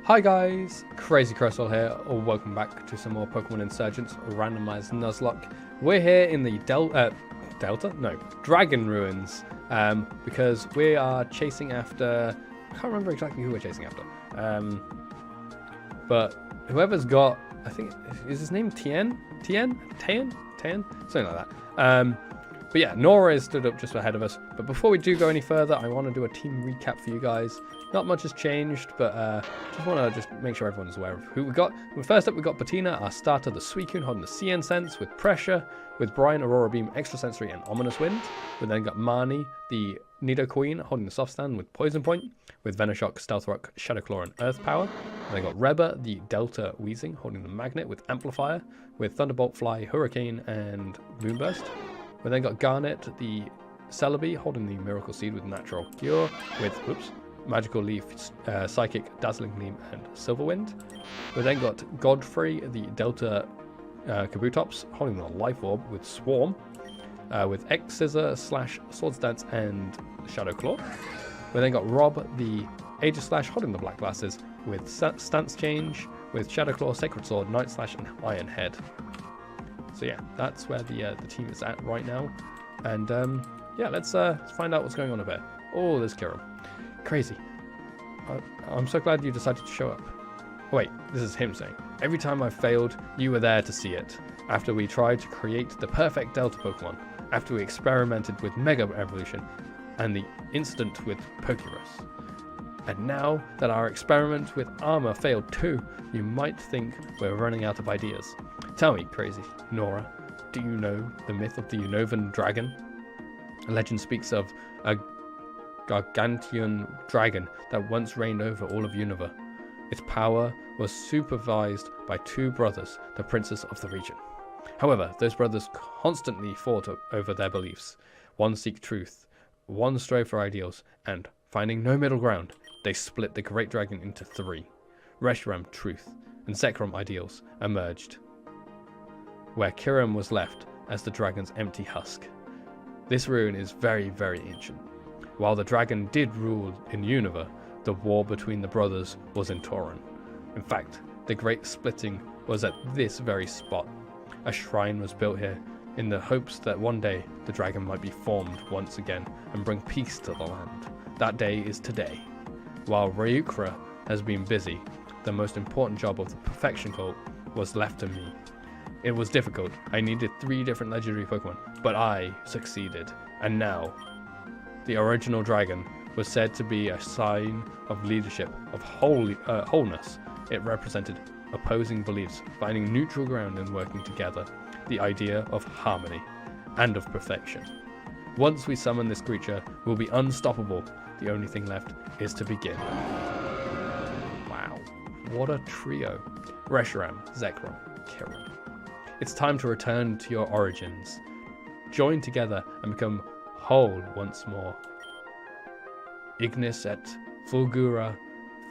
Hi guys, Crazy Crystal here, or welcome back to some more Pokemon Insurgence Randomised Nuzlocke. We're here in the Dragon Ruins, because we are chasing after, I can't remember exactly who we're chasing after, but whoever's got, I think, is his name Tien? Something like that. But yeah, Nora is stood up just ahead of us. But before we do go any further, I want to do a team recap for you guys. Not much has changed, but just want to make sure everyone's aware of who we got. First up, we got Patina, our starter, the Suicune, holding the CN Sense with Pressure, with Brian, Aurora Beam, Extrasensory, and Ominous Wind. We then got Marnie, the Nidoqueen, holding the Soft Stand with Poison Point, with Venoshock, Stealth Rock, Shadow Claw, and Earth Power. And then got Reba, the Delta Weezing, holding the Magnet with Amplifier, with Thunderbolt, Fly, Hurricane, and Moonburst. We then got Garnet, the Celebi, holding the Miracle Seed with Natural Cure, with Magical Leaf, Psychic, Dazzling Gleam, and Silver Wind. We then got Godfrey, the Delta Kabutops, holding the Life Orb with Swarm, with X Scissor, Slash, Swords Dance, and Shadow Claw. We then got Rob, the Aegislash, holding the Black Glasses, with Stance Change, with Shadow Claw, Sacred Sword, Night Slash, and Iron Head. So yeah, that's where the team is at right now. And yeah, let's find out what's going on a bit. Oh, there's Kiram. Crazy. I'm so glad you decided to show up. Oh, wait, this is him saying, every time I failed, you were there to see it. After we tried to create the perfect Delta Pokemon, after we experimented with Mega Evolution, and the incident with Pokerus. And now that our experiment with Armor failed too, you might think we're running out of ideas. Tell me, Crazy Nora, do you know the myth of the Unovan dragon? A legend speaks of a gargantuan dragon that once reigned over all of Unova. Its power was supervised by two brothers, the princes of the region. However, those brothers constantly fought over their beliefs. One seeked truth, one strove for ideals, and, finding no middle ground, they split the great dragon into three. Reshiram, truth, and Zekrom, ideals, emerged, where Kiram was left as the dragon's empty husk. This ruin is very, very ancient. While the dragon did rule in Unova, the war between the brothers was in Tauren. In fact, the great splitting was at this very spot. A shrine was built here in the hopes that one day the dragon might be formed once again and bring peace to the land. That day is today. While Ryukra has been busy, the most important job of the Perfection Cult was left to me. It was difficult. I needed 3 different legendary Pokemon, but I succeeded. And now, the original dragon was said to be a sign of leadership, of wholeness. It represented opposing beliefs, finding neutral ground and working together. The idea of harmony and of perfection. Once we summon this creature, we'll be unstoppable. The only thing left is to begin. Wow, what a trio. Reshiram, Zekrom, Kiram. It's time to return to your origins. Join together and become whole once more. Ignis et fulgura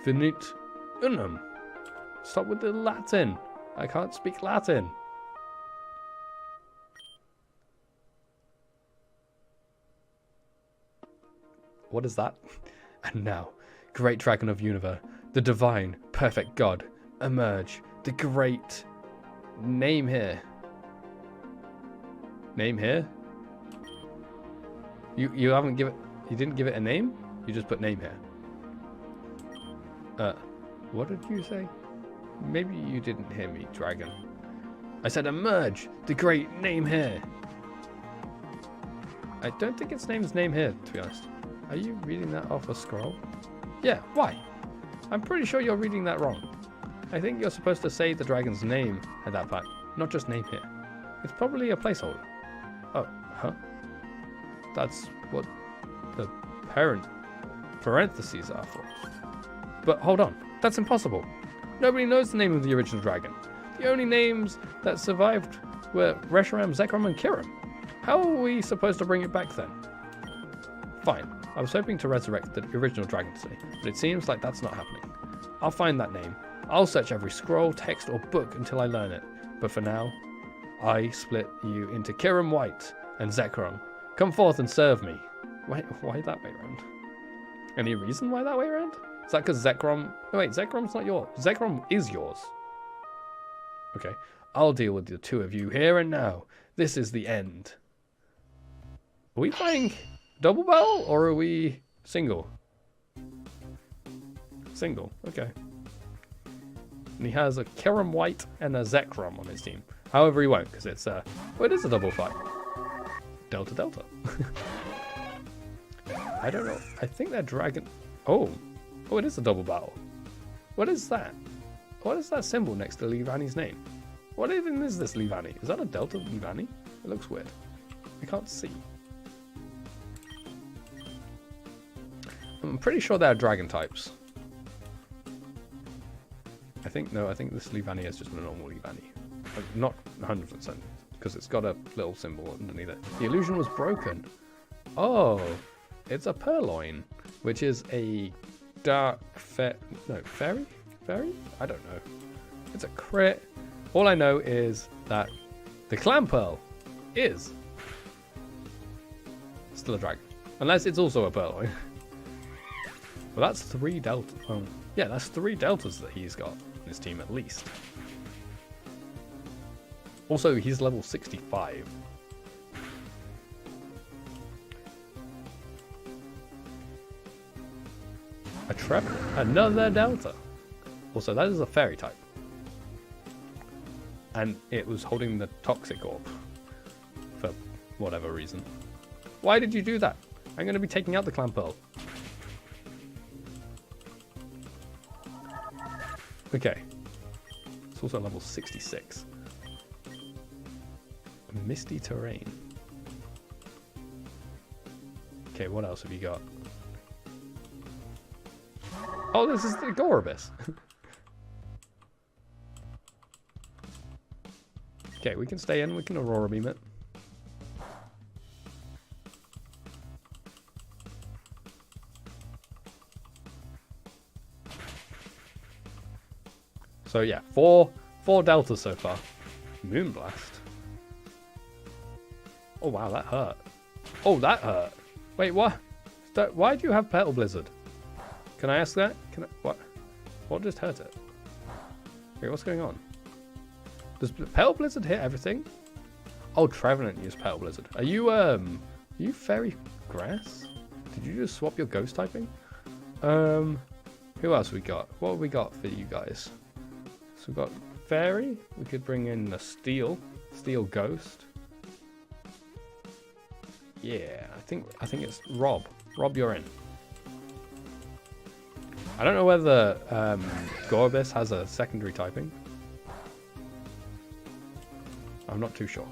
finit unum. Stop with the Latin. I can't speak Latin. What is that? And now, great dragon of Unova, the divine, perfect god, emerge. The great name here. Name here? You haven't given, you didn't give it a name? You just put name here. What did you say? Maybe you didn't hear me, dragon. I said emerge, the great name here. I don't think its name's name here, to be honest. Are you reading that off a scroll? Yeah, why? I'm pretty sure you're reading that wrong. I think you're supposed to say the dragon's name at that part, not just name here. It's probably a placeholder. Oh, huh? That's what the parentheses are for. But hold on, that's impossible. Nobody knows the name of the original dragon. The only names that survived were Reshiram, Zekrom, and Kiram. How are we supposed to bring it back then? Fine, I was hoping to resurrect the original dragon today, but it seems like that's not happening. I'll find that name. I'll search every scroll, text, or book until I learn it. But for now, I split you into Kiram White and Zekrom. Come forth and serve me. Why that way around? Any reason why that way around? Is that because Zekrom... Oh, wait, Zekrom's not yours. Zekrom is yours. Okay. I'll deal with the two of you here and now. This is the end. Are we playing double battle or are we single? Single. Okay. And he has a Kiram White and a Zekrom on his team. However, he won't because it's well, it is a double fight. Delta Delta. I don't know. I think they're dragon... Oh, it is a double battle. What is that? What is that symbol next to Livani's name? What even is this Livani? Is that a Delta Livani? It looks weird. I can't see. I'm pretty sure they're dragon types. I think this Livani is just a normal Livani. Not 100%, because it's got a little symbol underneath it. The illusion was broken. Oh, it's a Purloin, which is a dark fairy? Fairy? I don't know. It's a crit. All I know is that the Clan Pearl is still a dragon. Unless it's also a Purloin. Well, that's 3 deltas. Oh, yeah, that's 3 deltas that he's got on his team at least. Also, he's level 65. A Trevor. Another delta. Also, that is a fairy type. And it was holding the toxic orb. For whatever reason. Why did you do that? I'm going to be taking out the Clan Pearl. Okay. It's also level 66. Misty terrain. Okay, what else have you got? Oh, this is the Gorobus. Okay, we can stay in. We can Aurora Beam it. So yeah, four deltas so far. Moonblast. Oh wow, that hurt. Oh, that hurt. Wait, what? Why do you have Petal Blizzard? Can I ask that? What just hurt it? Wait, what's going on? Does Petal Blizzard hit everything? Oh, Trevenant used Petal Blizzard. Are you Fairy Grass? Did you just swap your ghost typing? Who else we got? What have we got for you guys? So we've got Fairy. We could bring in the Steel Ghost. Yeah, I think it's Rob. Rob, you're in. I don't know whether Gorobus has a secondary typing. I'm not too sure.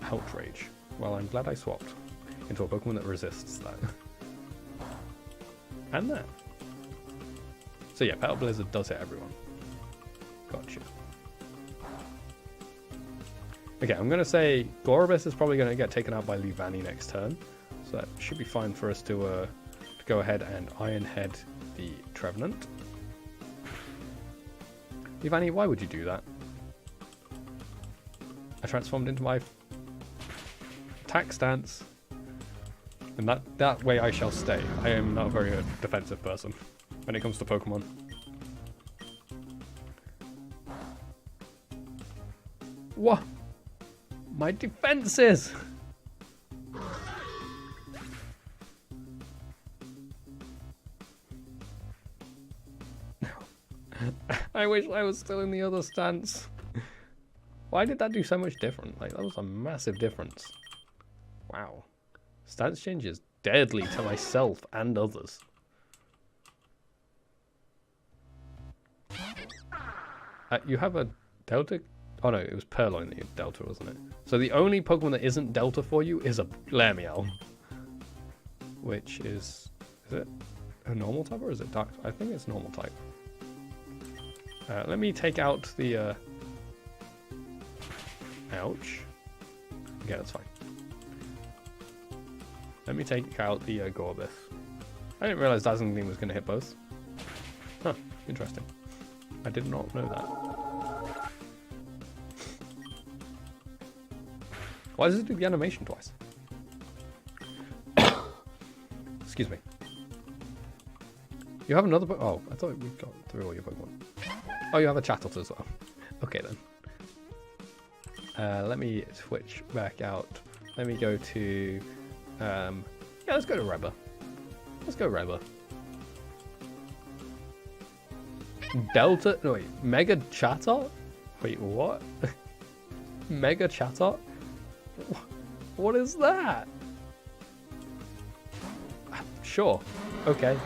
Outrage. Well, I'm glad I swapped into a Pokemon that resists that. And that. So yeah, Petal Blizzard does hit everyone. Gotcha. Okay, I'm going to say Gorobus is probably going to get taken out by Livani next turn. So that should be fine for us to go ahead and Iron Head the Trevenant. Livani, why would you do that? I transformed into my attack stance. And that way I shall stay. I am not a very defensive person when it comes to Pokemon. What? My defenses! I wish I was still in the other stance. Why did that do so much different? Like, that was a massive difference. Wow. Stance change is deadly to myself and others. You have a Delta? Oh no, it was Purloin that you had Delta, wasn't it? So the only Pokemon that isn't Delta for you is a Glameow. Which is it a normal type or is it Dark? I think it's normal type. Let me take out the... Ouch. Okay, that's fine. Let me take out the Gorobus. I didn't realize Dazzling Gleam was going to hit both. Huh, interesting. I did not know that. Why does it do the animation twice? Excuse me. You have another book? Oh, I thought we got through all your Pokemon. Oh, you have a Chatot as well. Okay then. Let me switch back out. Let me go to... yeah, let's go to Reba. Let's go Reba. Delta... No, wait. Mega Chatot? Wait, what? Mega Chatot? What is that? Sure. Okay.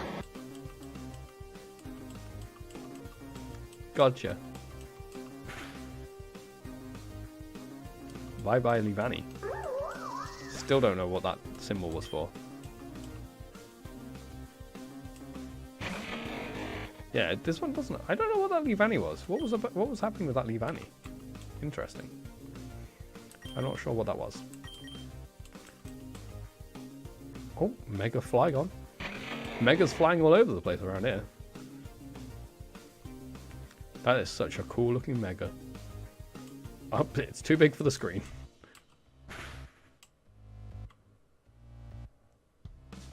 Gotcha. Bye-bye, Livani. Still don't know what that symbol was for. Yeah, this one doesn't... I don't know what that Livani was. What was happening with that Livani? Interesting. I'm not sure what that was. Oh, Mega Flygon. Mega's flying all over the place around here. That is such a cool looking Mega. Oh, it's too big for the screen.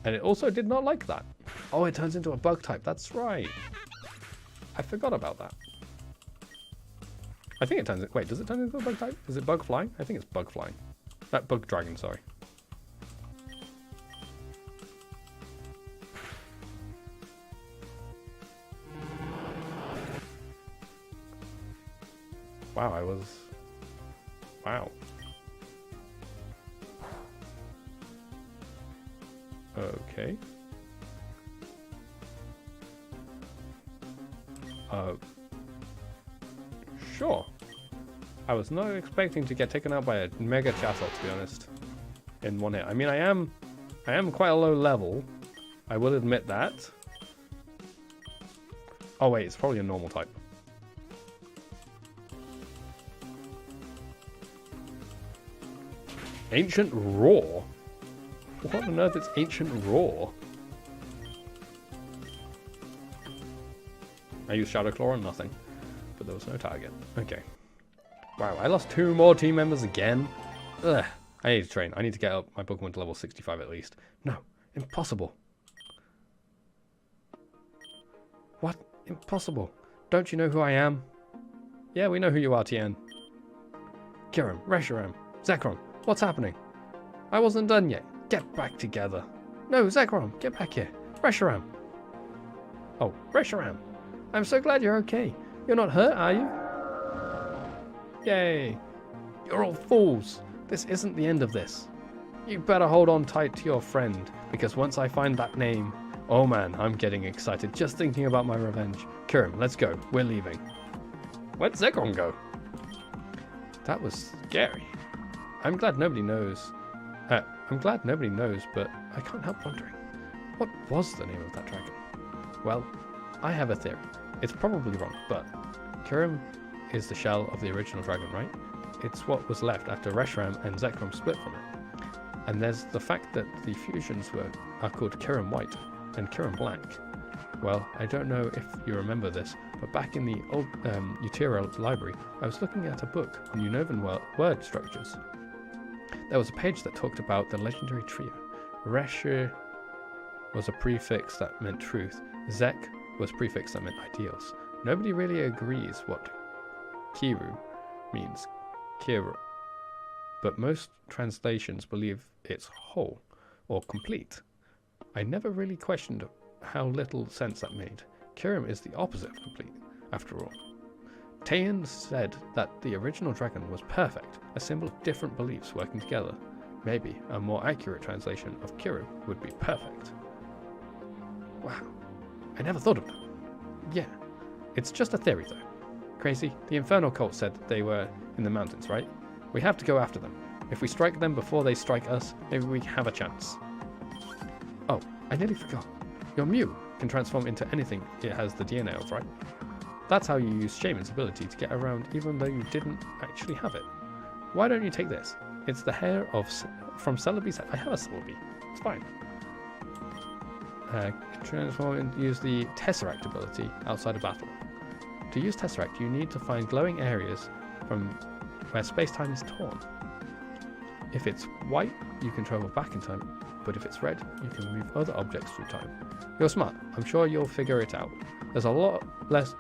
And it also did not like that. Oh, it turns into a bug type. That's right. I forgot about that. I think it turns it... Wait, does it turn into a bug type? Is it bug flying? I think it's bug flying. Bug dragon, sorry. Wow, I was... Wow. Okay. Sure. I was not expecting to get taken out by a Mega Chatot, to be honest. In one hit. I mean, I am quite a low level. I will admit that. Oh wait, it's probably a normal type. Ancient Roar? What on earth is Ancient Roar? I used Shadow Claw on nothing, but there was no target. Okay. Wow, I lost 2 more team members again. Ugh. I need to train. I need to get up my Pokemon to level 65 at least. No, impossible. What? Impossible. Don't you know who I am? Yeah, we know who you are, Tien. Kyurem, Reshiram, Zekrom. What's happening? I wasn't done yet. Get back together. No, Zekrom, get back here. Reshiram. Oh, Reshiram. I'm so glad you're okay. You're not hurt, are you? Yay. You're all fools. This isn't the end of this. You better hold on tight to your friend, because once I find that name... Oh man, I'm getting excited just thinking about my revenge. Kyurem, let's go. We're leaving. Where'd Zekrom go? That was scary. I'm glad nobody knows. I'm glad nobody knows, but I can't help wondering. What was the name of that dragon? Well, I have a theory. It's probably wrong, but Kyurem is the shell of the original dragon, right? It's what was left after Reshiram and Zekrom split from it. And there's the fact that the fusions are called Kyurem White and Kyurem Black. Well, I don't know if you remember this, but back in the old Utero library, I was looking at a book on Unovan word structures. There was a page that talked about the legendary trio. Resher was a prefix that meant truth. Zek was a prefix that meant ideals. Nobody really agrees what Kiru means. Kiru. But most translations believe it's whole or complete. I never really questioned how little sense that made. Kyurem is the opposite of complete, after all. Tien said that the original dragon was perfect, a symbol of different beliefs working together. Maybe a more accurate translation of Kyurem would be perfect. Wow, I never thought of that. Yeah, it's just a theory though. Crazy, the Infernal Cult said that they were in the mountains, right? We have to go after them. If we strike them before they strike us, maybe we have a chance. Oh, I nearly forgot. Your Mew can transform into anything it has the DNA of, right? That's how you use Shaman's ability to get around even though you didn't actually have it. Why don't you take this? It's the hair from Celebi's head. I have a Celebi. It's fine. Transform and use the Tesseract ability outside of battle. To use Tesseract, you need to find glowing areas from where space-time is torn. If it's white, you can travel back in time. but if it's red, you can move other objects through time. You're smart. I'm sure you'll figure it out. It's a lot less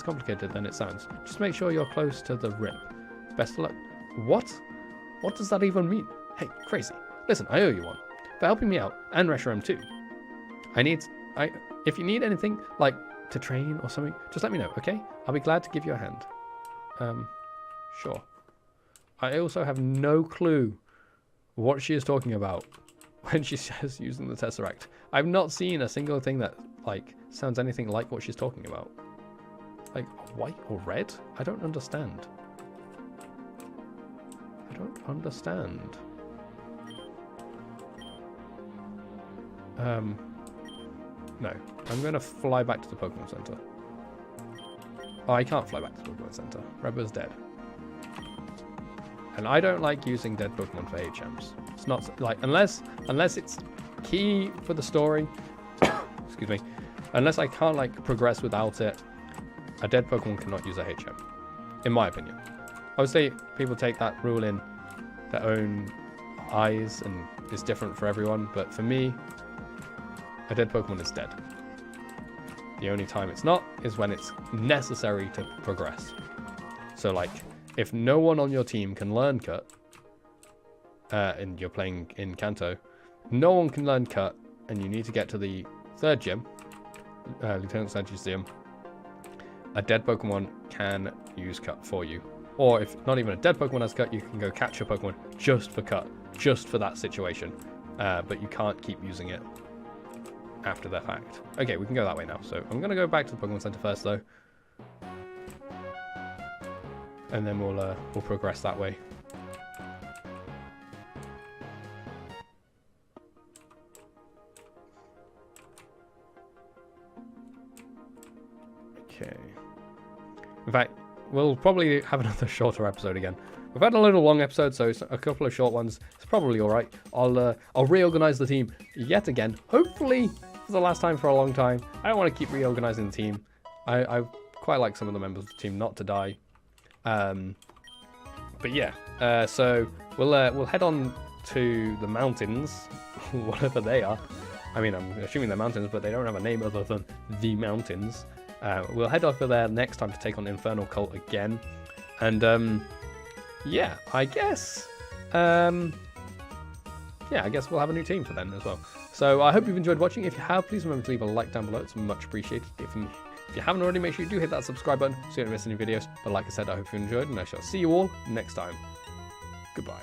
complicated than it sounds. Just make sure you're close to the rim. Best of luck. What? What does that even mean? Hey, crazy. Listen, I owe you one for helping me out, and Reshiram too. If you need anything, like to train or something, just let me know, okay? I'll be glad to give you a hand. Sure. I also have no clue what she is talking about when she says using the Tesseract. I've not seen a single thing that, like, sounds anything like what she's talking about. Like, white or red? I don't understand. I don't understand. No. I'm going to fly back to the Pokemon Center. Oh, I can't fly back to the Pokemon Center. Reba's dead. And I don't like using dead Pokemon for HMs. It's not, like, unless it's key for the story. Excuse me. Unless I can't, like, progress without it, a dead Pokemon cannot use a HM. In my opinion. Obviously, people take that rule in their own eyes, and it's different for everyone. But for me, a dead Pokemon is dead. The only time it's not is when it's necessary to progress. So, like, if no one on your team can learn Cut, and you're playing in Kanto, no one can learn Cut, and you need to get to the third gym, Lieutenant Saji's gym, a dead Pokemon can use Cut for you. Or if not even a dead Pokemon has Cut, you can go catch a Pokemon just for Cut, just for that situation. But you can't keep using it after the fact. Okay, we can go that way now. So I'm going to go back to the Pokemon Center first, though. And then we'll progress that way. Okay. In fact, we'll probably have another shorter episode again. We've had a little long episode, so a couple of short ones. It's probably all right. I'll reorganize the team yet again. Hopefully, this is the last time for a long time. I don't want to keep reorganizing the team. I quite like some of the members of the team not to die. But yeah, so we'll head on to the mountains, whatever they are. I mean, I'm assuming they're mountains, but they don't have a name other than the mountains. We'll head over there next time to take on Infernal Cult again. And yeah, I guess we'll have a new team for then as well. So I hope you've enjoyed watching. If you have, please remember to leave a like down below. It's much appreciated. If you haven't already, make sure you do hit that subscribe button so you don't miss any videos. But like I said, I hope you enjoyed, and I shall see you all next time. Goodbye.